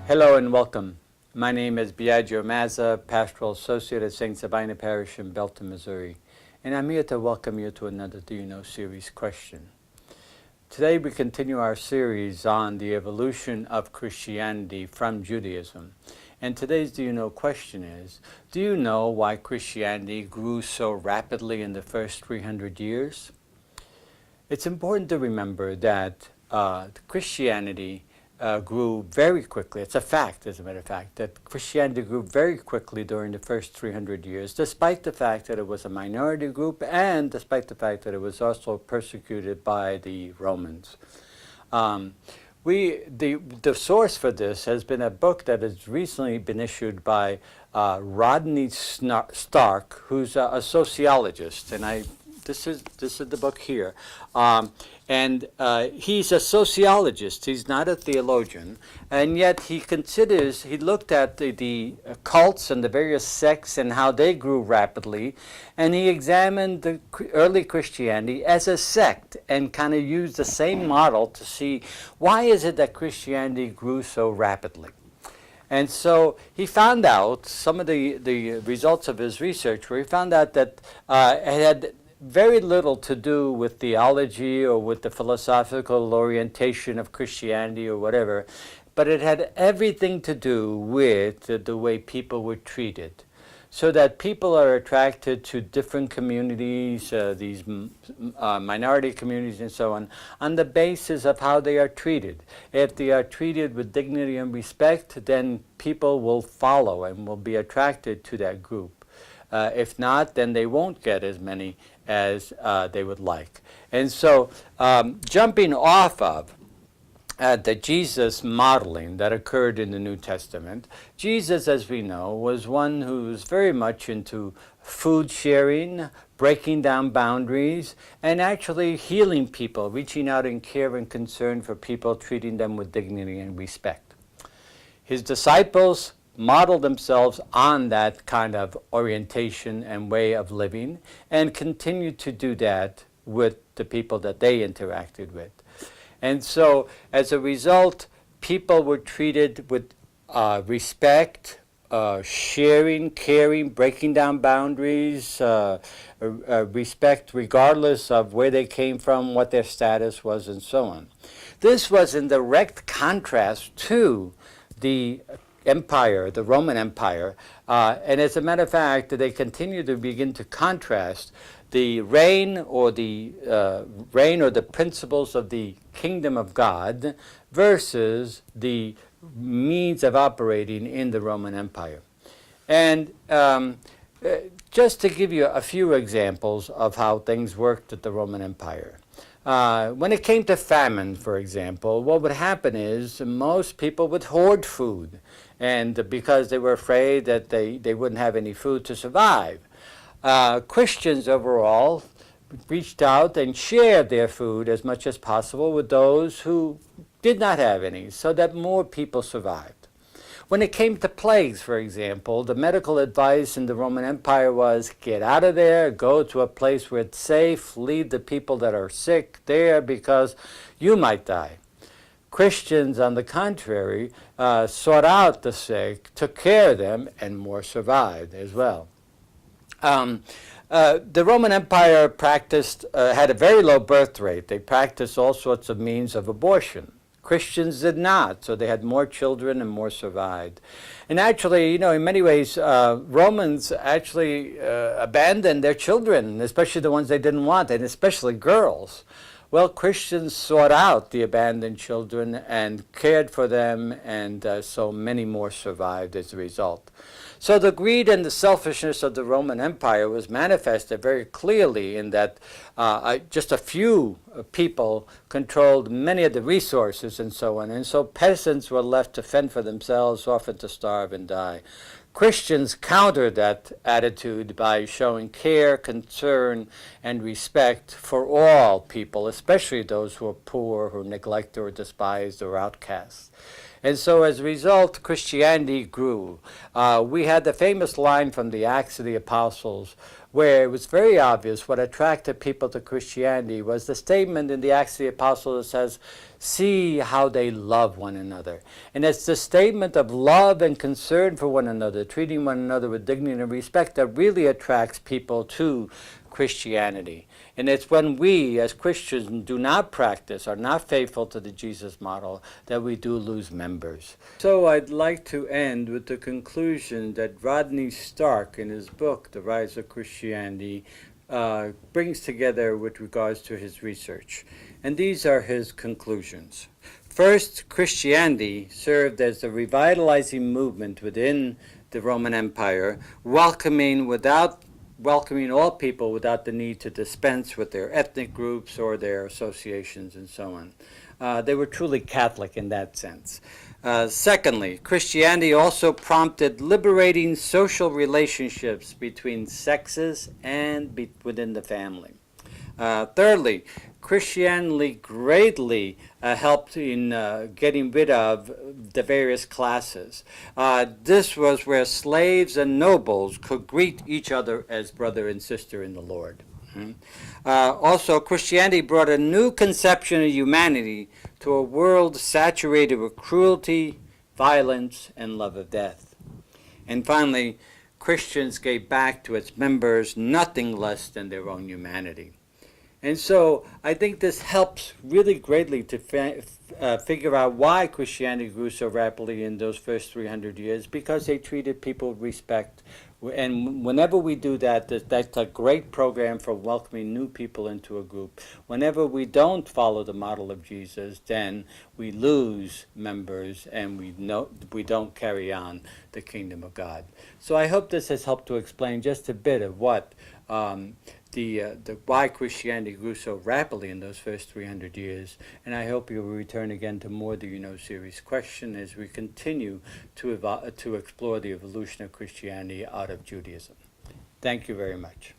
Hello and welcome. My name is Biagio Mazza, Pastoral Associate at St. Sabina Parish in Belton, Missouri, and I'm here to welcome you to another Do You Know series question. Today we continue our series on the evolution of Christianity from Judaism. And today's Do You Know question is, do you know why Christianity grew so rapidly in the first 300 years? It's important to remember that Christianity grew very quickly. It's a fact, as a matter of fact, that Christianity grew very quickly during the first 300 years, despite the fact that it was a minority group and despite the fact that it was also persecuted by the Romans. The source for this has been a book that has recently been issued by Rodney Stark, who's a sociologist, and this is the book here. He's a sociologist, he's not a theologian, and yet he looked at the cults and the various sects and how they grew rapidly, and he examined the early Christianity as a sect and kind of used the same model to see why is it that Christianity grew so rapidly. And so he found out, some of the results of his research, where he found out that it had very little to do with theology or with the philosophical orientation of Christianity or whatever, but it had everything to do with the way people were treated. So that people are attracted to different communities, these minority communities and so on the basis of how they are treated. If they are treated with dignity and respect, then people will follow and will be attracted to that group. If not, then they won't get as many as they would like. And so jumping off of the Jesus modeling that occurred in the New Testament, Jesus, as we know, was one who was very much into food sharing, breaking down boundaries, and actually healing people, reaching out in care and concern for people, treating them with dignity and respect. His disciples modeled themselves on that kind of orientation and way of living and continued to do that with the people that they interacted with. And so as a result, people were treated with respect, sharing, caring, breaking down boundaries, respect regardless of where they came from, what their status was, and so on. This was in direct contrast to the Empire, the Roman Empire, and as a matter of fact, they continue to begin to contrast the reign or the principles of the kingdom of God versus the means of operating in the Roman Empire. And just to give you a few examples of how things worked at the Roman Empire. When it came to famine, for example, what would happen is most people would hoard food, and because they were afraid that they wouldn't have any food to survive. Christians overall reached out and shared their food as much as possible with those who did not have any, so that more people survived. When it came to plagues, for example, the medical advice in the Roman Empire was get out of there, go to a place where it's safe, leave the people that are sick there because you might die. Christians, on the contrary, sought out the sick, took care of them, and more survived as well. The Roman Empire had a very low birth rate. They practiced all sorts of means of abortion. Christians did not, so they had more children and more survived. And actually, in many ways, Romans actually abandoned their children, especially the ones they didn't want, and especially girls. Well, Christians sought out the abandoned children and cared for them, and so many more survived as a result. So the greed and the selfishness of the Roman Empire was manifested very clearly in that just a few people controlled many of the resources and so on. And so peasants were left to fend for themselves, often to starve and die. Christians countered that attitude by showing care, concern, and respect for all people, especially those who are poor, who are neglected or despised or outcasts. And so as a result, Christianity grew. We had the famous line from the Acts of the Apostles where it was very obvious what attracted people to Christianity was the statement in the Acts of the Apostles that says, see how they love one another. And it's the statement of love and concern for one another, treating one another with dignity and respect, that really attracts people to Christianity. And it's when we, as Christians, do not practice, are not faithful to the Jesus model, that we do lose members. So I'd like to end with the conclusion that Rodney Stark, in his book, The Rise of Christianity, brings together with regards to his research. And these are his conclusions. First, Christianity served as a revitalizing movement within the Roman Empire, welcoming all people without the need to dispense with their ethnic groups or their associations and so on. They were truly Catholic in that sense. Secondly, Christianity also prompted liberating social relationships between sexes and within the family. Thirdly, Christianity greatly helped in getting rid of the various classes. This was where slaves and nobles could greet each other as brother and sister in the Lord. Also, Christianity brought a new conception of humanity to a world saturated with cruelty, violence, and love of death. And finally, Christians gave back to its members nothing less than their own humanity. And so I think this helps really greatly to figure out why Christianity grew so rapidly in those first 300 years, because they treated people with respect. And whenever we do that, that's a great program for welcoming new people into a group. Whenever we don't follow the model of Jesus, then we lose members and we don't carry on the kingdom of God. So I hope this has helped to explain just a bit of what why Christianity grew so rapidly in those first 300 years, and I hope you will return again to more Do You Know series question as we continue to explore the evolution of Christianity out of Judaism. Thank you very much.